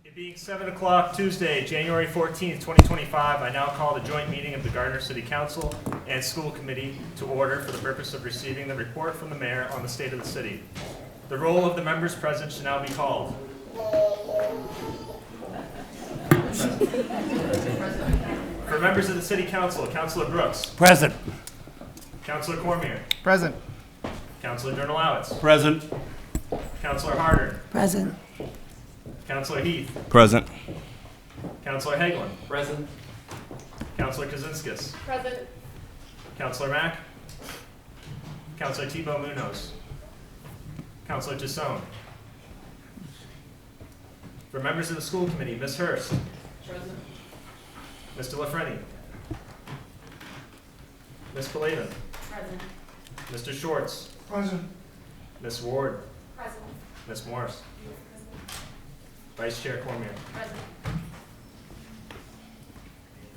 It being 7 o'clock Tuesday, January 14th, 2025, I now call the joint meeting of the Gardner City Council and School Committee to order for the purpose of receiving the report from the mayor on the state of the city. The roll of the members present should now be called. For members of the City Council, Councilor Brooks. Present. Councilor Cormier. Present. Councilor Durnalowitz. Present. Councilor Harder. Present. Councilor Heath. Present. Councilor Hagelin. Present. Councilor Kaczynskis. Present. Councilor Mack. Councilor Thibault Munoz. Councilor Tassone. For members of the school committee, Ms. Hurst. Present. Mr. LaFreni. Ms. Palavin. Present. Mr. Schwartz. Present. Ms. Ward. Present. Ms. Morris. Vice Chair Cormier. Present.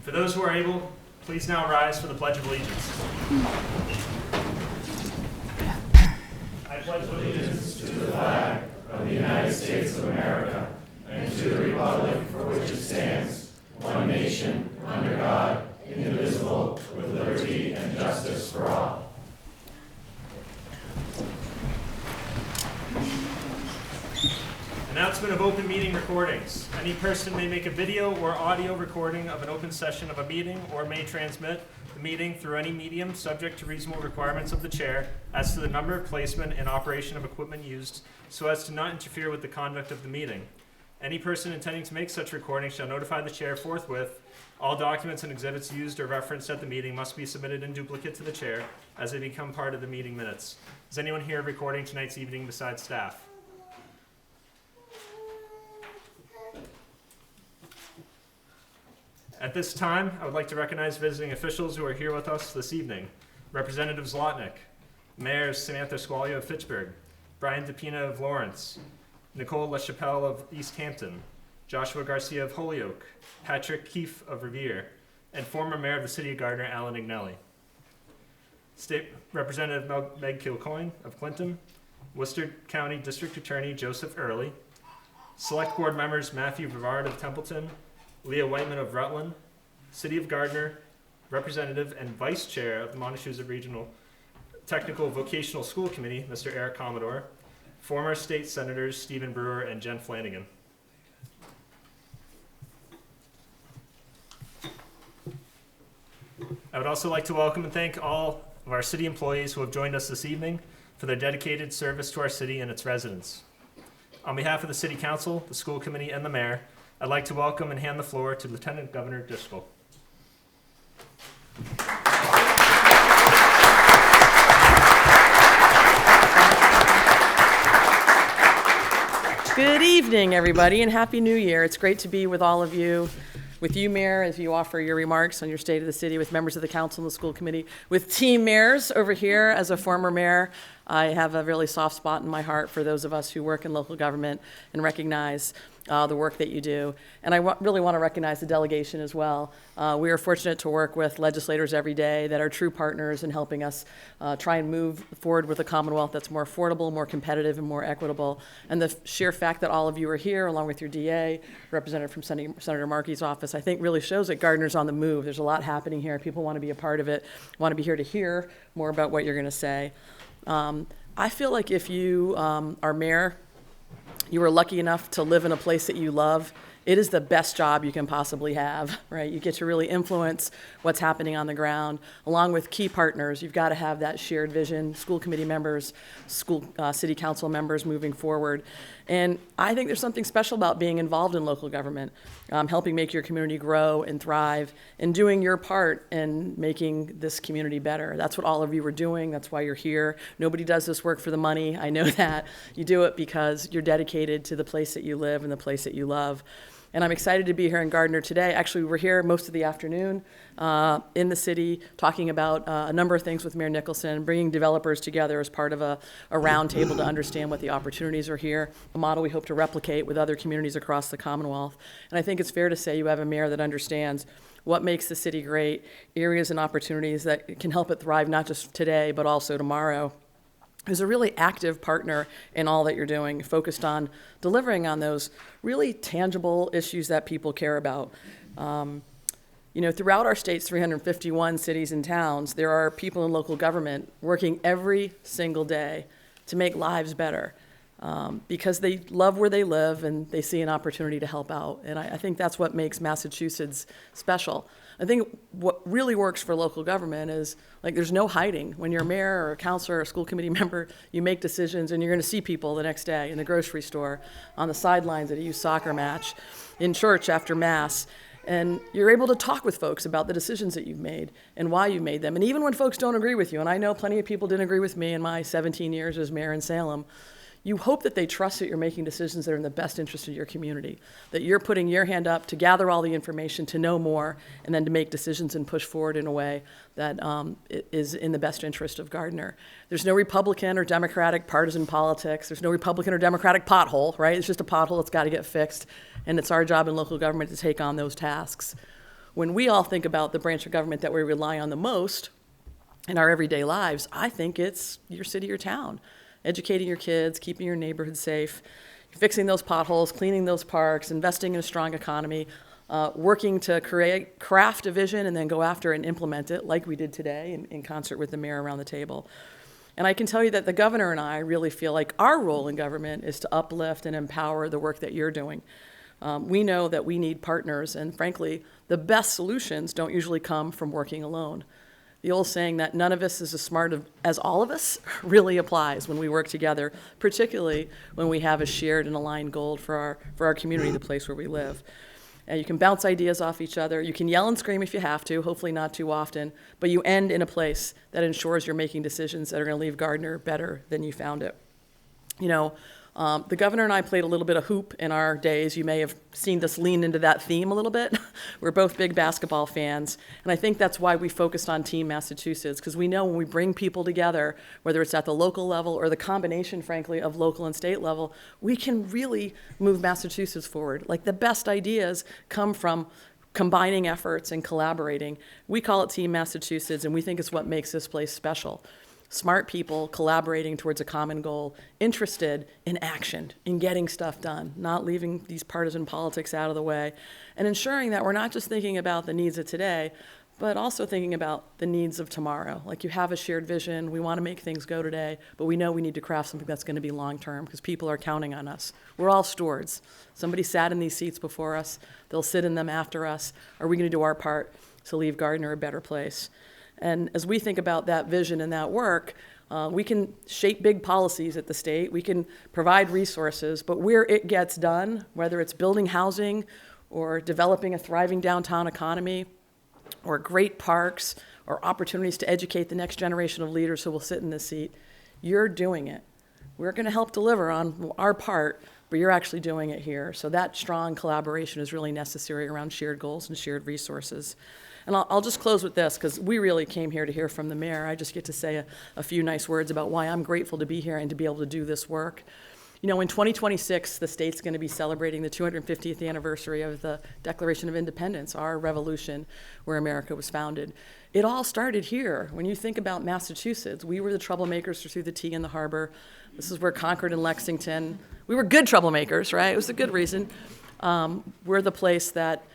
For those who are able, please now rise for the Pledge of Allegiance. I pledge allegiance to the flag of the United States of America and to the republic for which it stands, one nation, under God, indivisible, with liberty and justice for all. Announcement of open meeting recordings. Any person may make a video or audio recording of an open session of a meeting or may transmit the meeting through any medium subject to reasonable requirements of the chair as to the number, placement, and operation of equipment used so as to not interfere with the conduct of the meeting. Any person intending to make such recording shall notify the chair forthwith. All documents and exhibits used or referenced at the meeting must be submitted in duplicate to the chair as they become part of the meeting minutes. Is anyone here recording tonight's evening besides staff? At this time, I would like to recognize visiting officials who are here with us this evening. Representative Zlotnick, Mayor Samantha Squalia of Fitchburg, Brian DePina of Lawrence, Nicole LaChapelle of East Hampton, Joshua Garcia of Holyoke, Patrick Keefe of Revere, and former Mayor of the City of Gardner, Alan Ignelli. State Representative Meg Kilcoyne of Clinton, Worcester County District Attorney Joseph Early, Select Board members Matthew Brevard of Templeton, Leah Whiteman of Rutland, City of Gardner, Representative and Vice Chair of the Montechusett Regional Technical Vocational School Committee, Mr. Eric Commodore, former state senators Stephen Brewer and Jen Flanagan. I would also like to welcome and thank all of our city employees who have joined us this evening for their dedicated service to our city and its residents. On behalf of the City Council, the School Committee, and the Mayor, I'd like to welcome and hand the floor to Lieutenant Governor Driscoll. Good evening, everybody, and Happy New Year. It's great to be with all of you, with you, Mayor, as you offer your remarks on your state of the city, with members of the council and the school committee, with team mayors over here. As a former mayor, I have a really soft spot in my heart for those of us who work in local government and recognize the work that you do. And I really want to recognize the delegation as well. We are fortunate to work with legislators every day that are true partners in helping us try and move forward with a Commonwealth that's more affordable, more competitive, and more equitable. And the sheer fact that all of you are here, along with your DA, representative from Senator Markey's office, I think really shows that Gardner's on the move. There's a lot happening here. People want to be a part of it, want to be here to hear more about what you're going to say. I feel like if you are mayor, you were lucky enough to live in a place that you love, it is the best job you can possibly have, right? You get to really influence what's happening on the ground, along with key partners. You've got to have that shared vision, school committee members, city council members moving forward. And I think there's something special about being involved in local government, helping make your community grow and thrive, and doing your part in making this community better. That's what all of you are doing. That's why you're here. Nobody does this work for the money. I know that. You do it because you're dedicated to the place that you live and the place that you love. And I'm excited to be here in Gardner today. Actually, we're here most of the afternoon in the city talking about a number of things with Mayor Nicholson, bringing developers together as part of a round table to understand what the opportunities are here, a model we hope to replicate with other communities across the Commonwealth. And I think it's fair to say you have a mayor that understands what makes the city great, areas and opportunities that can help it thrive not just today, but also tomorrow. who's a really active partner in all that you're doing, focused on delivering on those really tangible issues that people care about. Throughout our state's 351 cities and towns, there are people in local government working every single day to make lives better because they love where they live and they see an opportunity to help out. And I think that's what makes Massachusetts special. I think what really works for local government is, like, there's no hiding. When you're a mayor or a councilor or a school committee member, you make decisions and you're going to see people the next day in the grocery store, on the sidelines at a youth soccer match, in church after Mass. And you're able to talk with folks about the decisions that you've made and why you made them. And even when folks don't agree with you, and I know plenty of people didn't agree with me in my 17 years as mayor in Salem, you hope that they trust that you're making decisions that are in the best interest of your community, that you're putting your hand up to gather all the information, to know more, and then to make decisions and push forward in a way that is in the best interest of Gardner. There's no Republican or Democratic partisan politics. There's no Republican or Democratic pothole, right? It's just a pothole that's got to get fixed, and it's our job in local government to take on those tasks. When we all think about the branch of government that we rely on the most in our everyday lives, I think it's your city or town. Educating your kids, keeping your neighborhood safe, fixing those potholes, cleaning those parks, investing in a strong economy, working to craft a vision and then go after and implement it like we did today in concert with the mayor around the table. And I can tell you that the governor and I really feel like our role in government is to uplift and empower the work that you're doing. We know that we need partners, and frankly, the best solutions don't usually come from working alone. The old saying that none of us is as smart as all of us really applies when we work together, particularly when we have a shared and aligned goal for our community, the place where we live. You can bounce ideas off each other. You can yell and scream if you have to, hopefully not too often, but you end in a place that ensures you're making decisions that are going to leave Gardner better than you found it. The governor and I played a little bit of hoop in our days. You may have seen us lean into that theme a little bit. We're both big basketball fans, and I think that's why we focused on Team Massachusetts, because we know when we bring people together, whether it's at the local level or the combination, frankly, of local and state level, we can really move Massachusetts forward. Like, the best ideas come from combining efforts and collaborating. We call it Team Massachusetts, and we think it's what makes this place special. Smart people collaborating towards a common goal, interested in action, in getting stuff done, not leaving these partisan politics out of the way, and ensuring that we're not just thinking about the needs of today, but also thinking about the needs of tomorrow. Like, you have a shared vision, we want to make things go today, but we know we need to craft something that's going to be long-term because people are counting on us. We're all stewards. Somebody sat in these seats before us, they'll sit in them after us. Are we going to do our part to leave Gardner a better place? And as we think about that vision and that work, we can shape big policies at the state, we can provide resources, but where it gets done, whether it's building housing or developing a thriving downtown economy or great parks or opportunities to educate the next generation of leaders who will sit in this seat, you're doing it. We're going to help deliver on our part, but you're actually doing it here. So that strong collaboration is really necessary around shared goals and shared resources. And I'll just close with this, because we really came here to hear from the mayor. I just get to say a few nice words about why I'm grateful to be here and to be able to do this work. In 2026, the state's going to be celebrating the 250th anniversary of the Declaration of Independence, our revolution where America was founded. It all started here. When you think about Massachusetts, we were the troublemakers through the T in the harbor. This is where Concord and Lexington, we were good troublemakers, right? It was a good reason. We're the place that,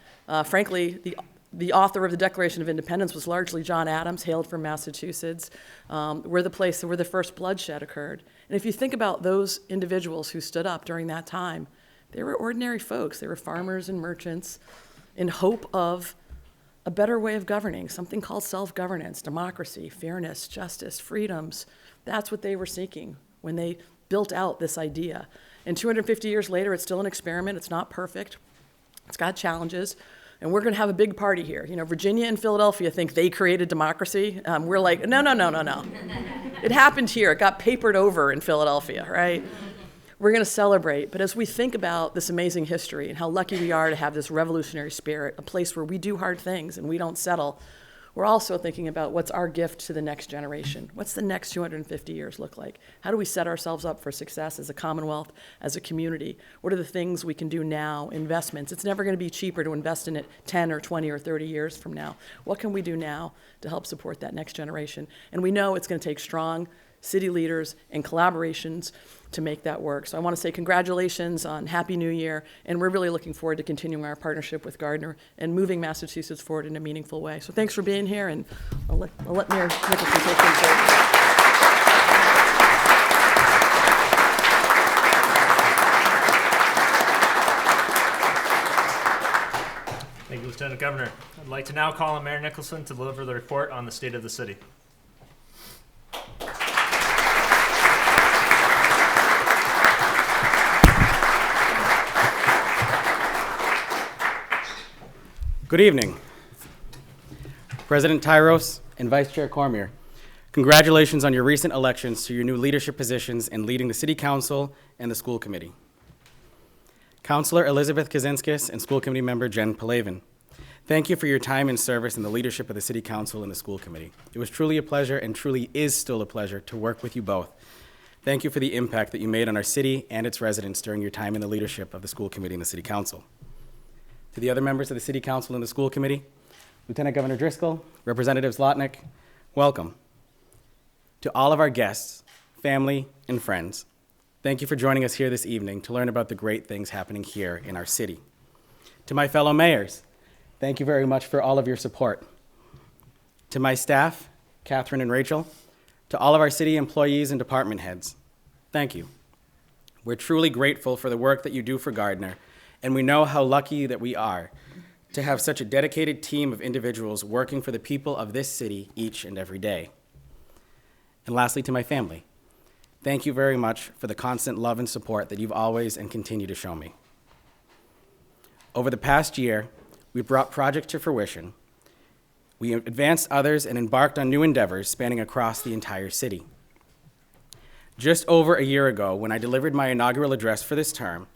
frankly, the author of the Declaration of Independence was largely John Adams, hailed from Massachusetts. We're the place where the first bloodshed occurred. And if you think about those individuals who stood up during that time, they were ordinary folks. They were farmers and merchants in hope of a better way of governing, something called self-governance, democracy, fairness, justice, freedoms. That's what they were seeking when they built out this idea. And 250 years later, it's still an experiment. It's not perfect. It's got challenges. And we're going to have a big party here. Virginia and Philadelphia think they created democracy. We're like, no. It happened here. It got papered over in Philadelphia, right? We're going to celebrate. But as we think about this amazing history and how lucky we are to have this revolutionary spirit, a place where we do hard things and we don't settle, we're also thinking about what's our gift to the next generation. What's the next 250 years look like? How do we set ourselves up for success as a Commonwealth, as a community? What are the things we can do now, investments? It's never going to be cheaper to invest in it 10 or 20 or 30 years from now. What can we do now to help support that next generation? And we know it's going to take strong city leaders, and collaborations to make that work. So I want to say congratulations on Happy New Year, and we're really looking forward to continuing our partnership with Gardner and moving Massachusetts forward in a meaningful way. So thanks for being here, and I'll let Mayor Nicholson take things over. Thank you, Lieutenant Governor. I'd like to now call on Mayor Nicholson to deliver the report on the state of the city. Good evening, President Tyros and Vice Chair Cormier. Congratulations on your recent elections to your new leadership positions in leading the City Council and the School Committee. Councilor Elizabeth Kaczynskis and School Committee Member Jen Palavin, thank you for your time and service in the leadership of the City Council and the School Committee. It was truly a pleasure and truly is still a pleasure to work with you both. Thank you for the impact that you made on our city and its residents during your time in the leadership of the School Committee and the City Council. To the other members of the City Council and the School Committee, Lieutenant Governor Driscoll, Representative Zlotnick, welcome. To all of our guests, family, and friends, thank you for joining us here this evening to learn about the great things happening here in our city. To my fellow mayors, thank you very much for all of your support. To my staff, Catherine and Rachel, to all of our city employees and department heads, thank you. We're truly grateful for the work that you do for Gardner, and we know how lucky that we are to have such a dedicated team of individuals working for the people of this city each and every day. And lastly, to my family, thank you very much for the constant love and support that you've always and continue to show me. Over the past year, we brought projects to fruition. We advanced others and embarked on new endeavors spanning across the entire city. Just over a year ago, when I delivered my inaugural address for this term,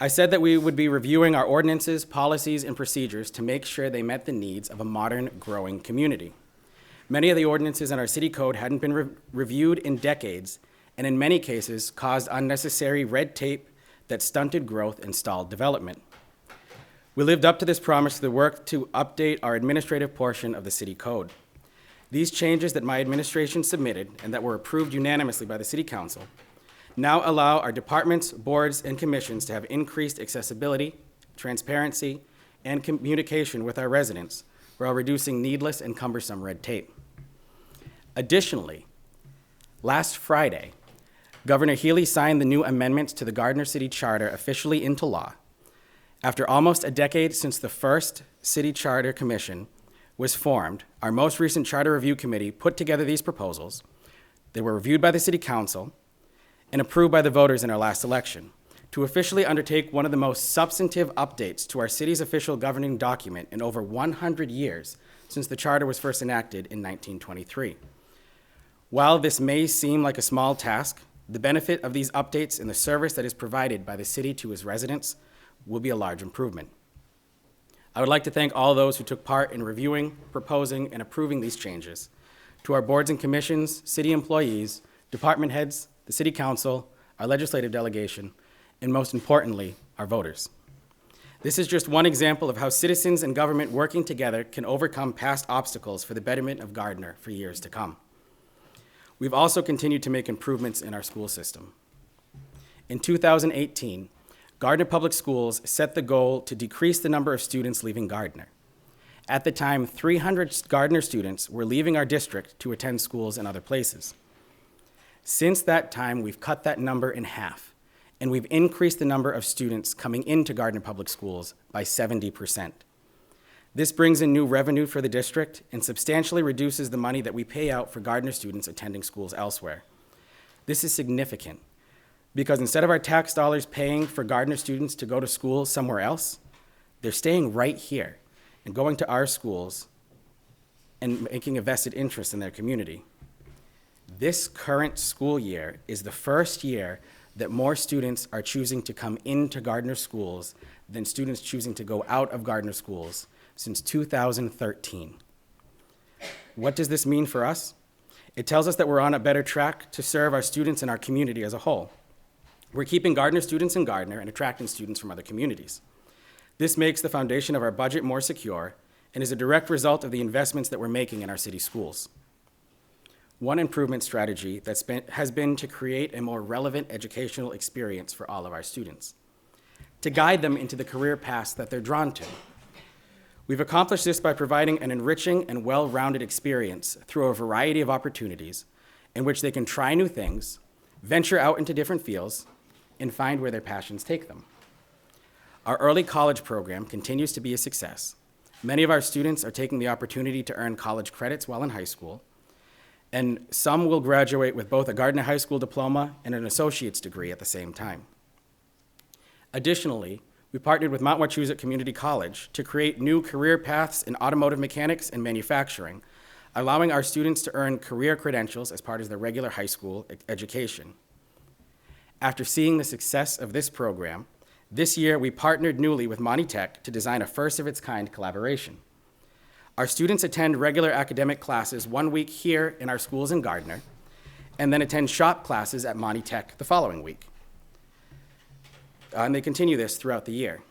I said that we would be reviewing our ordinances, policies, and procedures to make sure they met the needs of a modern, growing community. Many of the ordinances in our city code hadn't been reviewed in decades, and in many cases caused unnecessary red tape that stunted growth and stalled development. We lived up to this promise through the work to update our administrative portion of the city code. These changes that my administration submitted and that were approved unanimously by the City Council now allow our departments, boards, and commissions to have increased accessibility, transparency, and communication with our residents while reducing needless and cumbersome red tape. Additionally, last Friday, Governor Healy signed the new amendments to the Gardner City Charter officially into law. After almost a decade since the first City Charter Commission was formed, our most recent Charter Review Committee put together these proposals. They were reviewed by the City Council and approved by the voters in our last election to officially undertake one of the most substantive updates to our city's official governing document in over 100 years since the charter was first enacted in 1923. While this may seem like a small task, the benefit of these updates and the service that is provided by the city to its residents will be a large improvement. I would like to thank all those who took part in reviewing, proposing, and approving these changes. To our boards and commissions, city employees, department heads, the City Council, our legislative delegation, and most importantly, our voters. This is just one example of how citizens and government working together can overcome past obstacles for the betterment of Gardner for years to come. We've also continued to make improvements in our school system. In 2018, Gardner Public Schools set the goal to decrease the number of students leaving Gardner. At the time, 300 Gardner students were leaving our district to attend schools in other places. Since that time, we've cut that number in half, and we've increased the number of students coming into Gardner Public Schools by 70%. This brings in new revenue for the district and substantially reduces the money that we pay out for Gardner students attending schools elsewhere. This is significant because instead of our tax dollars paying for Gardner students to go to school somewhere else, they're staying right here and going to our schools and making a vested interest in their community. This current school year is the first year that more students are choosing to come into Gardner schools than students choosing to go out of Gardner schools since 2013. What does this mean for us? It tells us that we're on a better track to serve our students and our community as a whole. We're keeping Gardner students in Gardner and attracting students from other communities. This makes the foundation of our budget more secure and is a direct result of the investments that we're making in our city schools. One improvement strategy has been to create a more relevant educational experience for all of our students, to guide them into the career paths that they're drawn to. We've accomplished this by providing an enriching and well-rounded experience through a variety of opportunities in which they can try new things, venture out into different fields, and find where their passions take them. Our early college program continues to be a success. Many of our students are taking the opportunity to earn college credits while in high school, and some will graduate with both a Gardner High School diploma and an associate's degree at the same time. Additionally, we partnered with Mount Wachusett Community College to create new career paths in automotive mechanics and manufacturing, allowing our students to earn career credentials as part of their regular high school education. After seeing the success of this program, this year we partnered newly with Monty Tech to design a first-of-its-kind collaboration. Our students attend regular academic classes 1 week here in our schools in Gardner, and then attend shop classes at Monty Tech the following week. And they continue this throughout the year.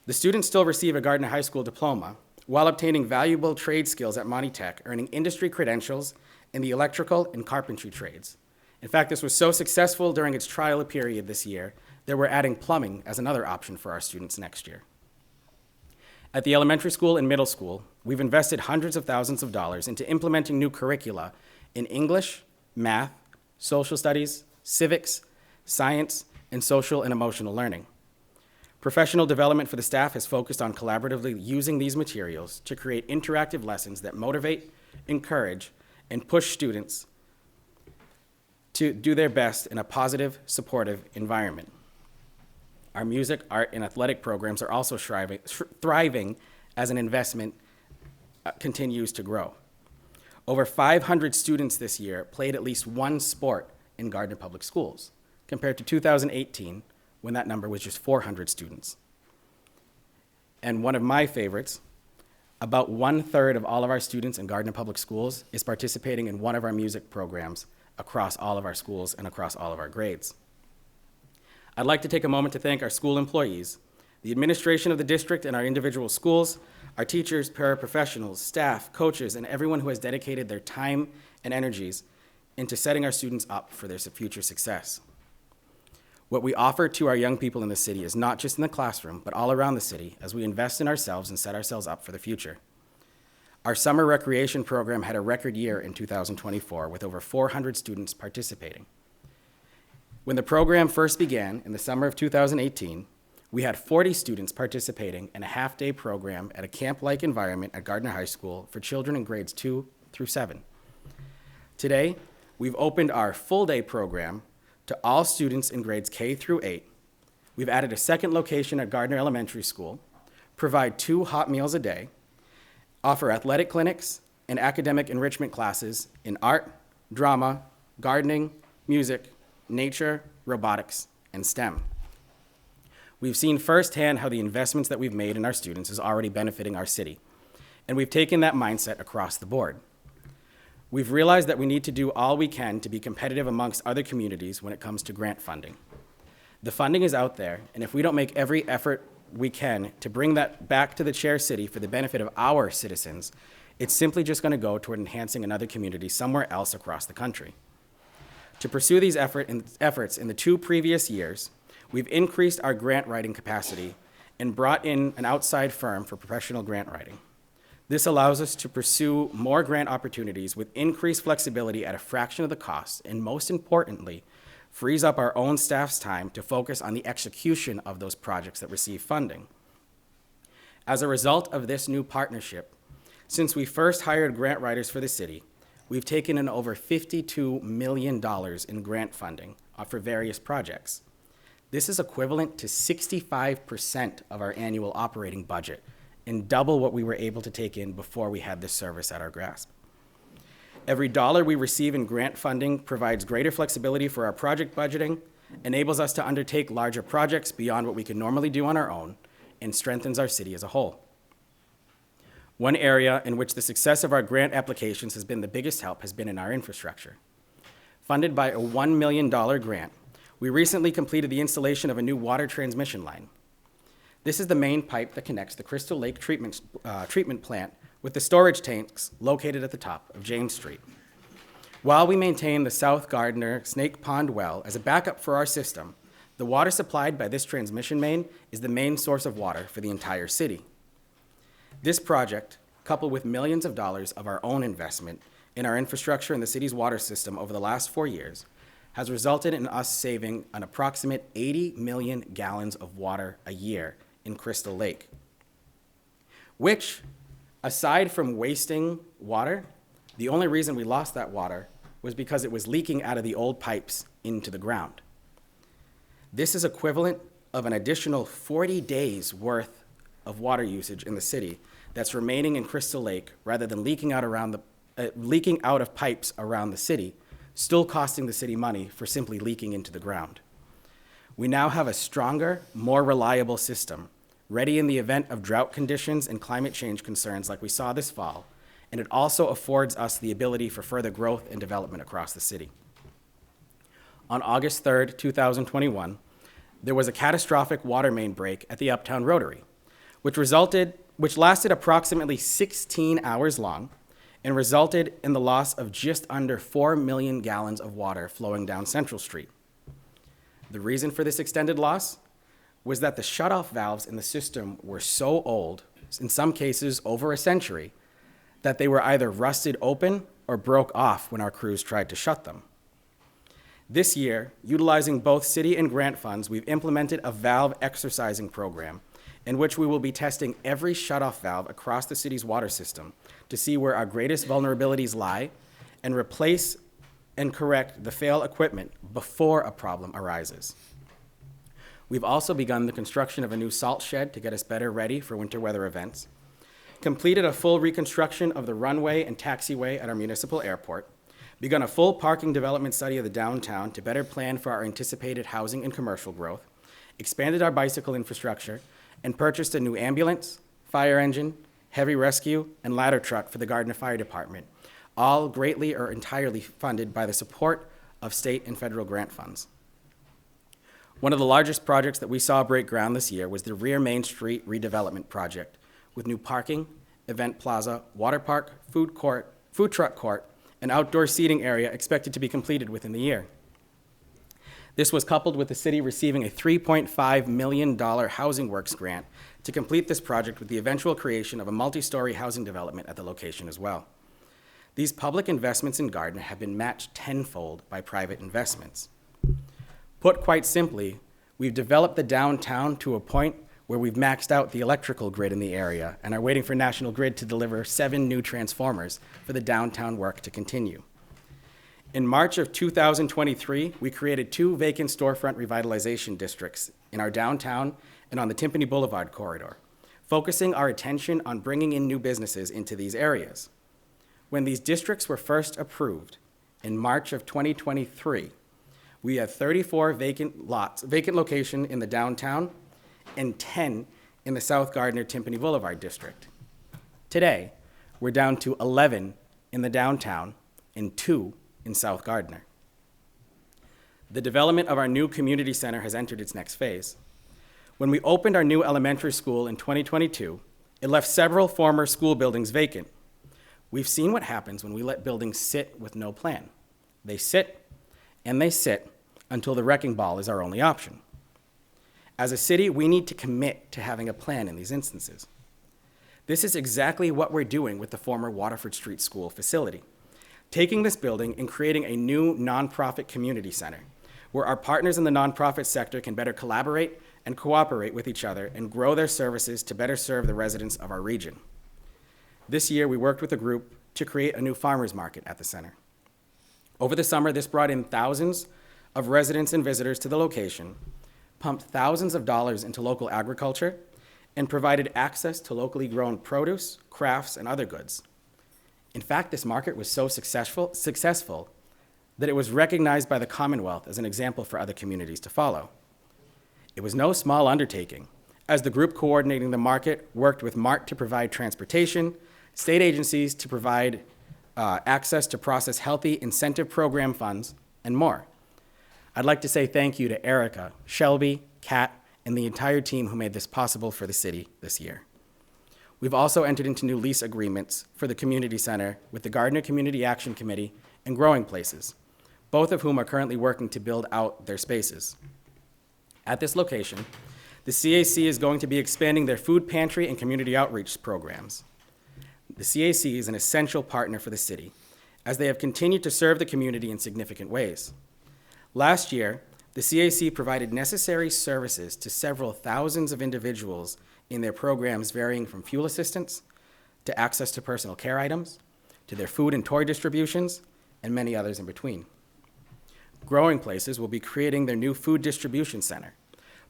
The students still receive a Gardner High School diploma while obtaining valuable trade skills at Monty Tech, earning industry credentials in the electrical and carpentry trades. In fact, this was so successful during its trial period this year that we're adding plumbing as another option for our students next year. At the elementary school and middle school, we've invested hundreds of thousands of dollars into implementing new curricula in English, math, social studies, civics, science, and social and emotional learning. Professional development for the staff has focused on collaboratively using these materials to create interactive lessons that motivate, encourage, and push students to do their best in a positive, supportive environment. Our music, art, and athletic programs are also thriving as an investment continues to grow. Over 500 students this year played at least one sport in Gardner Public Schools, compared to 2018, when that number was just 400 students. And one of my favorites, about 1/3 of all of our students in Gardner Public Schools is participating in one of our music programs across all of our schools and across all of our grades. I'd like to take a moment to thank our school employees, the administration of the district and our individual schools, our teachers, paraprofessionals, staff, coaches, and everyone who has dedicated their time and energies into setting our students up for their future success. What we offer to our young people in the city is not just in the classroom, but all around the city as we invest in ourselves and set ourselves up for the future. Our summer recreation program had a record year in 2024 with over 400 students participating. When the program first began in the summer of 2018, we had 40 students participating in a half-day program at a camp-like environment at Gardner High School for children in grades 2 through 7. Today, we've opened our full-day program to all students in grades K through 8. We've added a second location at Gardner Elementary School, provide 2 hot meals a day, offer athletic clinics and academic enrichment classes in art, drama, gardening, music, nature, robotics, and STEM. We've seen firsthand how the investments that we've made in our students is already benefiting our city, and we've taken that mindset across the board. We've realized that we need to do all we can to be competitive amongst other communities when it comes to grant funding. The funding is out there, and if we don't make every effort we can to bring that back to the Chair City for the benefit of our citizens, it's simply just going to go toward enhancing another community somewhere else across the country. To pursue these efforts in the 2 previous years, we've increased our grant writing capacity and brought in an outside firm for professional grant writing. This allows us to pursue more grant opportunities with increased flexibility at a fraction of the cost, and most importantly, frees up our own staff's time to focus on the execution of those projects that receive funding. As a result of this new partnership, since we first hired grant writers for the city, we've taken in over $52 million in grant funding for various projects. This is equivalent to 65% of our annual operating budget, and double what we were able to take in before we had this service at our grasp. Every dollar we receive in grant funding provides greater flexibility for our project budgeting, enables us to undertake larger projects beyond what we could normally do on our own, and strengthens our city as a whole. One area in which the success of our grant applications has been the biggest help has been in our infrastructure. Funded by a $1 million grant, we recently completed the installation of a new water transmission line. This is the main pipe that connects the Crystal Lake treatment plant with the storage tanks located at the top of James Street. While we maintain the South Gardner Snake Pond well as a backup for our system, the water supplied by this transmission main is the main source of water for the entire city. This project, coupled with millions of dollars of our own investment in our infrastructure and the city's water system over the last 4 years, has resulted in us saving an approximate 80 million gallons of water a year in Crystal Lake, which, aside from wasting water, the only reason we lost that water was because it was leaking out of the old pipes into the ground. This is equivalent of an additional 40 days worth of water usage in the city that's remaining in Crystal Lake rather than leaking out of pipes around the city, still costing the city money for simply leaking into the ground. We now have a stronger, more reliable system, ready in the event of drought conditions and climate change concerns like we saw this fall, and it also affords us the ability for further growth and development across the city. On August 3rd, 2021, there was a catastrophic water main break at the Uptown Rotary, which lasted approximately 16 hours long and resulted in the loss of just under 4 million gallons of water flowing down Central Street. The reason for this extended loss was that the shutoff valves in the system were so old, in some cases over a century, that they were either rusted open or broke off when our crews tried to shut them. This year, utilizing both city and grant funds, we've implemented a valve exercising program in which we will be testing every shutoff valve across the city's water system to see where our greatest vulnerabilities lie and replace and correct the failed equipment before a problem arises. We've also begun the construction of a new salt shed to get us better ready for winter weather events, completed a full reconstruction of the runway and taxiway at our municipal airport, begun a full parking development study of the downtown to better plan for our anticipated housing and commercial growth, expanded our bicycle infrastructure, and purchased a new ambulance, fire engine, heavy rescue, and ladder truck for the Gardner Fire Department, all greatly or entirely funded by the support of state and federal grant funds. One of the largest projects that we saw break ground this year was the rear Main Street redevelopment project, with new parking, event plaza, water park, food truck court, and outdoor seating area expected to be completed within the year. This was coupled with the city receiving a $3.5 million Housing Works grant to complete this project with the eventual creation of a multi-story housing development at the location as well. These public investments in Gardner have been matched tenfold by private investments. Put quite simply, we've developed the downtown to a point where we've maxed out the electrical grid in the area and are waiting for National Grid to deliver 7 new transformers for the downtown work to continue. In March of 2023, we created 2 vacant storefront revitalization districts in our downtown and on the Timpani Boulevard corridor, focusing our attention on bringing in new businesses into these areas. When these districts were first approved in March of 2023, we had 34 vacant locations in the downtown and 10 in the South Gardner Timpani Boulevard district. Today, we're down to 11 in the downtown and 2 in South Gardner. The development of our new community center has entered its next phase. When we opened our new elementary school in 2022, it left several former school buildings vacant. We've seen what happens when we let buildings sit with no plan. They sit and they sit until the wrecking ball is our only option. As a city, we need to commit to having a plan in these instances. This is exactly what we're doing with the former Waterford Street School facility, taking this building and creating a new nonprofit community center where our partners in the nonprofit sector can better collaborate and cooperate with each other and grow their services to better serve the residents of our region. This year, we worked with a group to create a new farmers market at the center. Over the summer, this brought in thousands of residents and visitors to the location, pumped thousands of dollars into local agriculture, and provided access to locally grown produce, crafts, and other goods. In fact, this market was so successful that it was recognized by the Commonwealth as an example for other communities to follow. It was no small undertaking, as the group coordinating the market worked with MART to provide transportation, state agencies to provide access to process healthy incentive program funds, and more. I'd like to say thank you to Erica, Shelby, Kat, and the entire team who made this possible for the city this year. We've also entered into new lease agreements for the community center with the Gardner Community Action Committee and Growing Places, both of whom are currently working to build out their spaces. At this location, the CAC is going to be expanding their food pantry and community outreach programs. The CAC is an essential partner for the city, as they have continued to serve the community in significant ways. Last year, the CAC provided necessary services to several thousands of individuals in their programs varying from fuel assistance to access to personal care items, to their food and toy distributions, and many others in between. Growing Places will be creating their new food distribution center,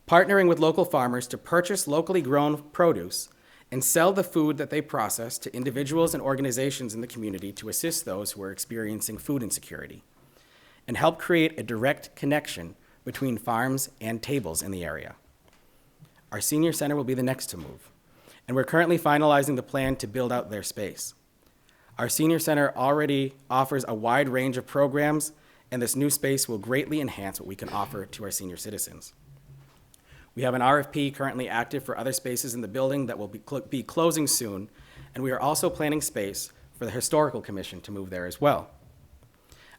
partnering with local farmers to purchase locally grown produce and sell the food that they process to individuals and organizations in the community to assist those who are experiencing food insecurity, and help create a direct connection between farms and tables in the area. Our senior center will be the next to move, and we're currently finalizing the plan to build out their space. Our senior center already offers a wide range of programs, and this new space will greatly enhance what we can offer to our senior citizens. We have an RFP currently active for other spaces in the building that will be closing soon, and we are also planning space for the Historical Commission to move there as well.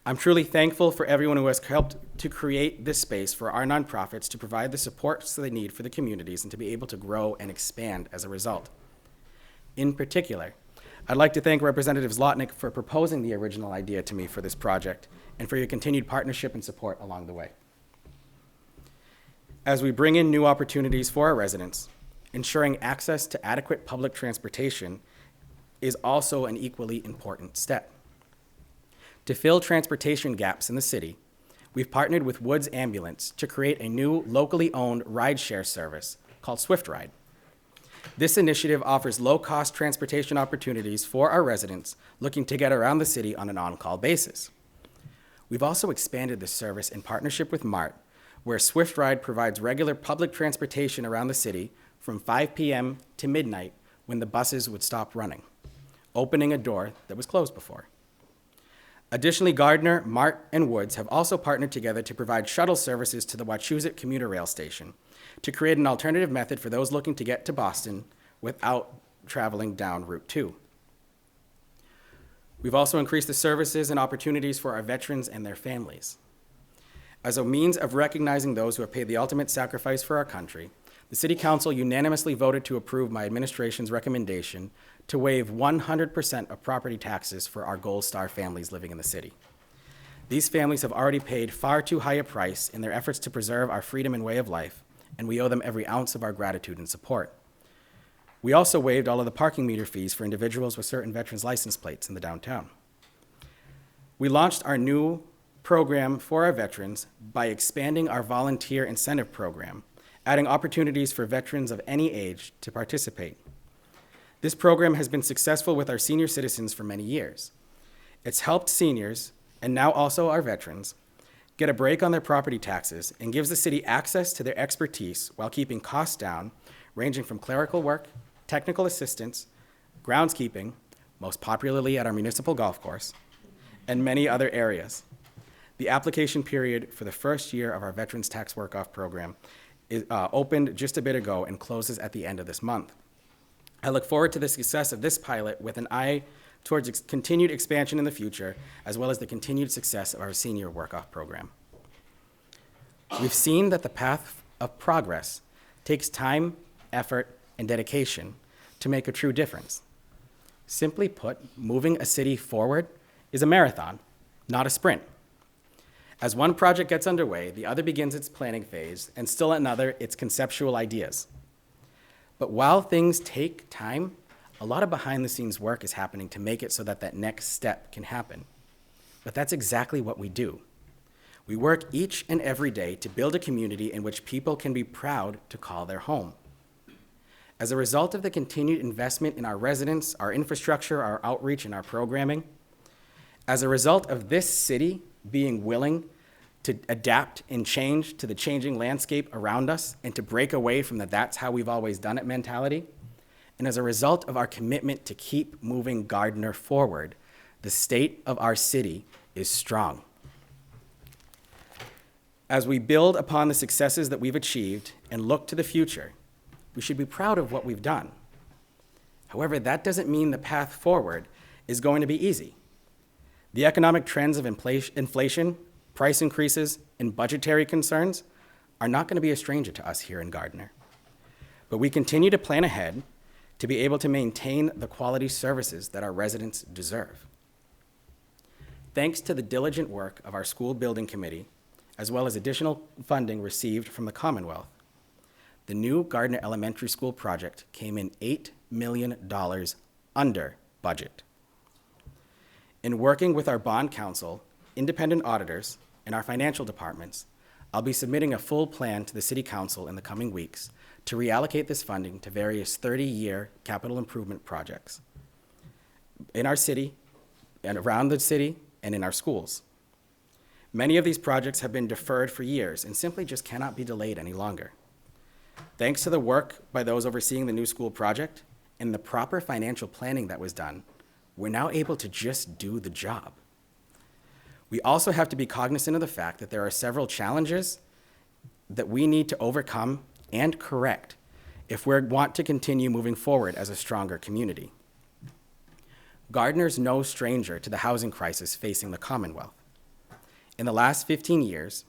I'm truly thankful for everyone who has helped to create this space for our nonprofits to provide the supports they need for the communities and to be able to grow and expand as a result. In particular, I'd like to thank Representative Zlotnick for proposing the original idea to me for this project and for your continued partnership and support along the way. As we bring in new opportunities for our residents, ensuring access to adequate public transportation is also an equally important step. To fill transportation gaps in the city, we've partnered with Woods Ambulance to create a new locally owned rideshare service called Swift Ride. This initiative offers low-cost transportation opportunities for our residents looking to get around the city on an on-call basis. We've also expanded the service in partnership with MART, where Swift Ride provides regular public transportation around the city from 5 p.m. to midnight when the buses would stop running, opening a door that was closed before. Additionally, Gardner, MART, and Woods have also partnered together to provide shuttle services to the Wachusett Commuter Rail Station to create an alternative method for those looking to get to Boston without traveling down Route 2. We've also increased the services and opportunities for our veterans and their families. As a means of recognizing those who have paid the ultimate sacrifice for our country, the City Council unanimously voted to approve my administration's recommendation to waive 100% of property taxes for our Gold Star families living in the city. These families have already paid far too high a price in their efforts to preserve our freedom and way of life, and we owe them every ounce of our gratitude and support. We also waived all of the parking meter fees for individuals with certain veterans' license plates in the downtown. We launched our new program for our veterans by expanding our volunteer incentive program, adding opportunities for veterans of any age to participate. This program has been successful with our senior citizens for many years. It's helped seniors, and now also our veterans, get a break on their property taxes and gives the city access to their expertise while keeping costs down, ranging from clerical work, technical assistance, groundskeeping, most popularly at our municipal golf course, and many other areas. The application period for the first year of our Veterans Tax Work-Off program is opened just a bit ago and closes at the end of this month. I look forward to the success of this pilot with an eye towards continued expansion in the future, as well as the continued success of our senior work-off program. We've seen that the path of progress takes time, effort, and dedication to make a true difference. Simply put, moving a city forward is a marathon, not a sprint. As one project gets underway, the other begins its planning phase, and still another, its conceptual ideas. But while things take time, a lot of behind-the-scenes work is happening to make it so that that next step can happen. But that's exactly what we do. We work each and every day to build a community in which people can be proud to call their home. As a result of the continued investment in our residents, our infrastructure, our outreach, and our programming, as a result of this city being willing to adapt and change to the changing landscape around us and to break away from the "that's how we've always done it" mentality, and as a result of our commitment to keep moving Gardner forward, the state of our city is strong. As we build upon the successes that we've achieved and look to the future, we should be proud of what we've done. However, that doesn't mean the path forward is going to be easy. The economic trends of inflation, price increases, and budgetary concerns are not going to be a stranger to us here in Gardner. But we continue to plan ahead to be able to maintain the quality services that our residents deserve. Thanks to the diligent work of our school building committee, as well as additional funding received from the Commonwealth, the new Gardner Elementary School project came in $8 million under budget. In working with our bond counsel, independent auditors, and our financial departments, I'll be submitting a full plan to the City Council in the coming weeks to reallocate this funding to various 30-year capital improvement projects in our city and around the city and in our schools. Many of these projects have been deferred for years and simply just cannot be delayed any longer. Thanks to the work by those overseeing the new school project and the proper financial planning that was done, we're now able to just do the job. We also have to be cognizant of the fact that there are several challenges that we need to overcome and correct if we want to continue moving forward as a stronger community. Gardner's no stranger to the housing crisis facing the Commonwealth. In the last 15 years,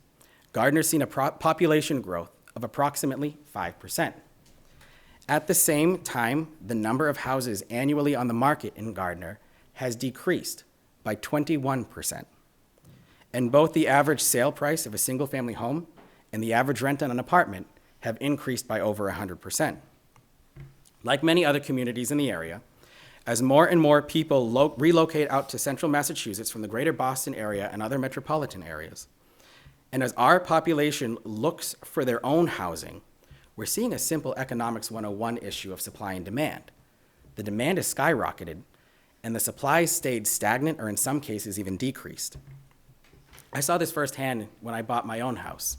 Gardner's seen a population growth of approximately 5%. At the same time, the number of houses annually on the market in Gardner has decreased by 21%. And both the average sale price of a single-family home and the average rent on an apartment have increased by over 100%. Like many other communities in the area, as more and more people relocate out to central Massachusetts from the greater Boston area and other metropolitan areas, and as our population looks for their own housing, we're seeing a simple economics 101 issue of supply and demand. The demand has skyrocketed, and the supply stayed stagnant or in some cases even decreased. I saw this firsthand when I bought my own house.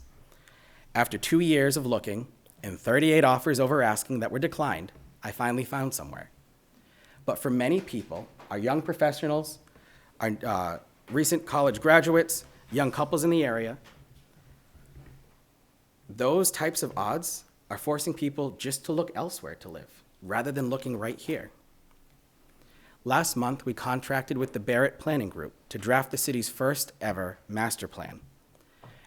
After 2 years of looking and 38 offers over asking that were declined, I finally found somewhere. But for many people, our young professionals, our recent college graduates, young couples in the area, those types of odds are forcing people just to look elsewhere to live, rather than looking right here. Last month, we contracted with the Barrett Planning Group to draft the city's first ever master plan.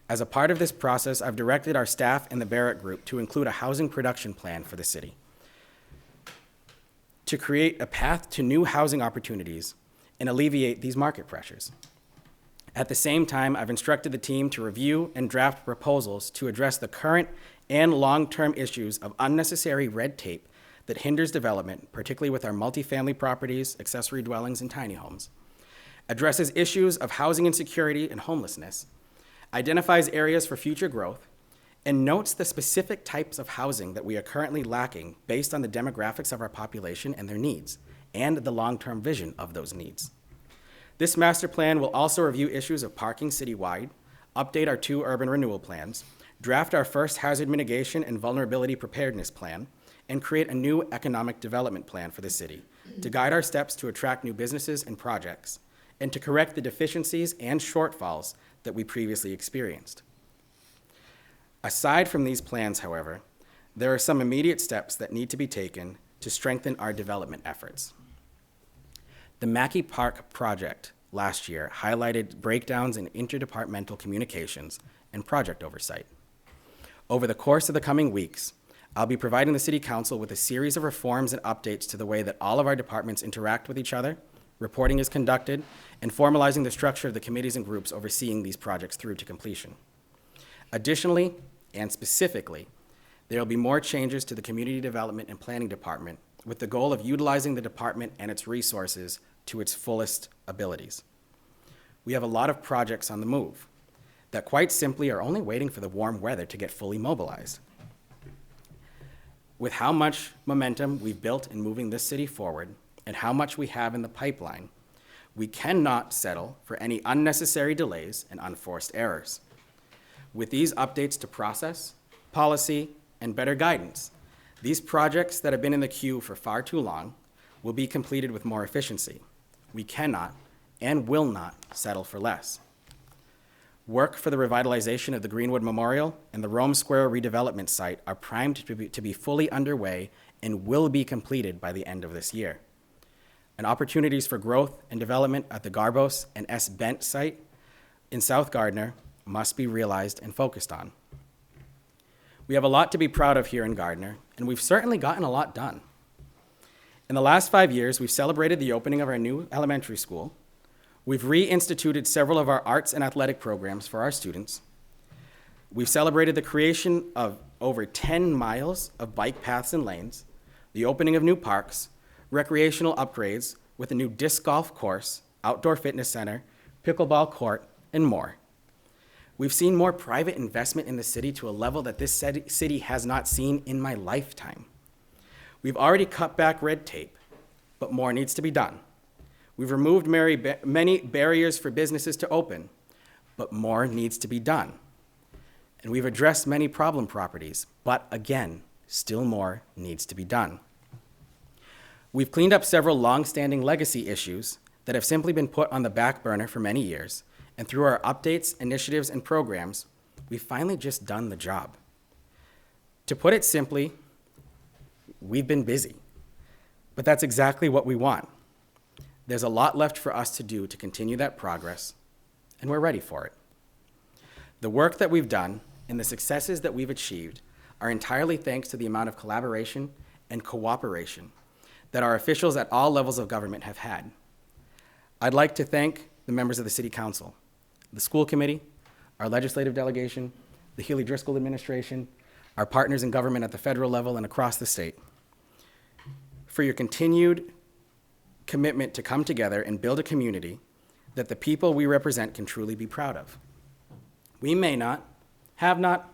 As a part of this process, I've directed our staff and the Barrett Group to include a housing production plan for the city to create a path to new housing opportunities and alleviate these market pressures. At the same time, I've instructed the team to review and draft proposals to address the current and long-term issues of unnecessary red tape that hinders development, particularly with our multifamily properties, accessory dwellings, and tiny homes, addresses issues of housing insecurity and homelessness, identifies areas for future growth, and notes the specific types of housing that we are currently lacking based on the demographics of our population and their needs, and the long-term vision of those needs. This master plan will also review issues of parking citywide, update our 2 urban renewal plans, draft our first hazard mitigation and vulnerability preparedness plan, and create a new economic development plan for the city to guide our steps to attract new businesses and projects, and to correct the deficiencies and shortfalls that we previously experienced. Aside from these plans, however, there are some immediate steps that need to be taken to strengthen our development efforts. The Mackey Park project last year highlighted breakdowns in interdepartmental communications and project oversight. Over the course of the coming weeks, I'll be providing the City Council with a series of reforms and updates to the way that all of our departments interact with each other, reporting is conducted, and formalizing the structure of the committees and groups overseeing these projects through to completion. Additionally, and specifically, there will be more changes to the Community Development and Planning Department with the goal of utilizing the department and its resources to its fullest abilities. We have a lot of projects on the move that quite simply are only waiting for the warm weather to get fully mobilized. With how much momentum we've built in moving this city forward and how much we have in the pipeline, we cannot settle for any unnecessary delays and unforced errors. With these updates to process, policy, and better guidance, these projects that have been in the queue for far too long will be completed with more efficiency. We cannot and will not settle for less. Work for the revitalization of the Greenwood Memorial and the Rome Square redevelopment site are primed to be fully underway and will be completed by the end of this year. and opportunities for growth and development at the Garbos and S. Bent site in South Gardner must be realized and focused on. We have a lot to be proud of here in Gardner, and we've certainly gotten a lot done. In the last 5 years, we've celebrated the opening of our new elementary school. We've reinstituted several of our arts and athletic programs for our students. We've celebrated the creation of over 10 miles of bike paths and lanes, the opening of new parks, recreational upgrades with a new disc golf course, outdoor fitness center, pickleball court, and more. We've seen more private investment in the city to a level that this city has not seen in my lifetime. We've already cut back red tape, but more needs to be done. We've removed many barriers for businesses to open, but more needs to be done. And we've addressed many problem properties, but again, still more needs to be done. We've cleaned up several long-standing legacy issues that have simply been put on the back burner for many years, and through our updates, initiatives, and programs, we've finally just done the job. To put it simply, we've been busy, but that's exactly what we want. There's a lot left for us to do to continue that progress, and we're ready for it. The work that we've done and the successes that we've achieved are entirely thanks to the amount of collaboration and cooperation that our officials at all levels of government have had. I'd like to thank the members of the City Council, the school committee, our legislative delegation, the Healy Driscoll administration, our partners in government at the federal level and across the state, for your continued commitment to come together and build a community that the people we represent can truly be proud of. We may not, have not,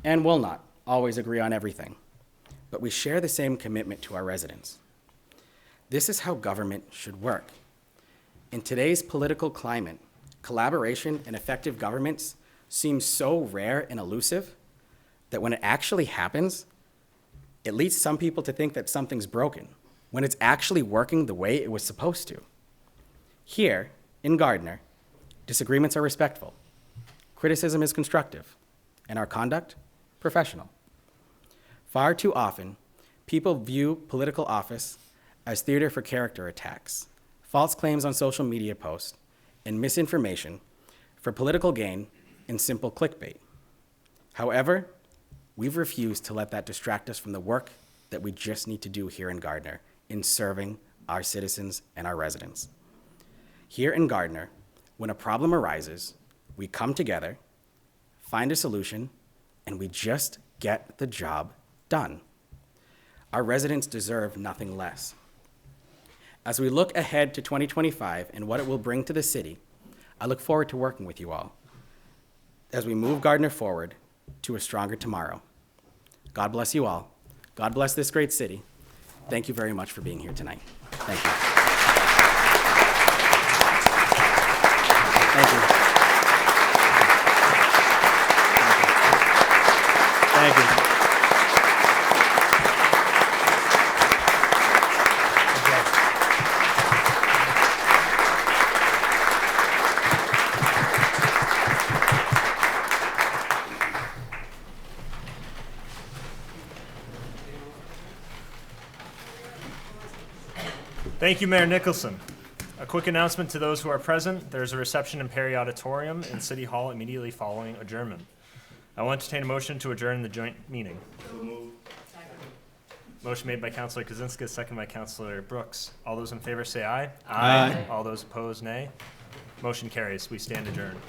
and will not always agree on everything, but we share the same commitment to our residents. This is how government should work. In today's political climate, collaboration and effective governments seem so rare and elusive that when it actually happens, it leads some people to think that something's broken when it's actually working the way it was supposed to. Here, in Gardner, disagreements are respectful, criticism is constructive, and our conduct, professional. Far too often, people view political office as theater for character attacks, false claims on social media posts, and misinformation for political gain and simple clickbait. However, we've refused to let that distract us from the work that we just need to do here in Gardner in serving our citizens and our residents. Here in Gardner, when a problem arises, we come together, find a solution, and we just get the job done. Our residents deserve nothing less. As we look ahead to 2025 and what it will bring to the city, I look forward to working with you all as we move Gardner forward to a stronger tomorrow. God bless you all. God bless this great city. Thank you very much for being here tonight. Thank you. Thank you. Thank you. Thank you, Mayor Nicholson. A quick announcement to those who are present. There's a reception in Perry Auditorium in City Hall immediately following adjournment. I will entertain a motion to adjourn the joint meeting. Motion made by Councilor Kaczynski, second by Councilor Brooks. All those in favor say aye. Aye. All those opposed, nay. Motion carries. We stand adjourned.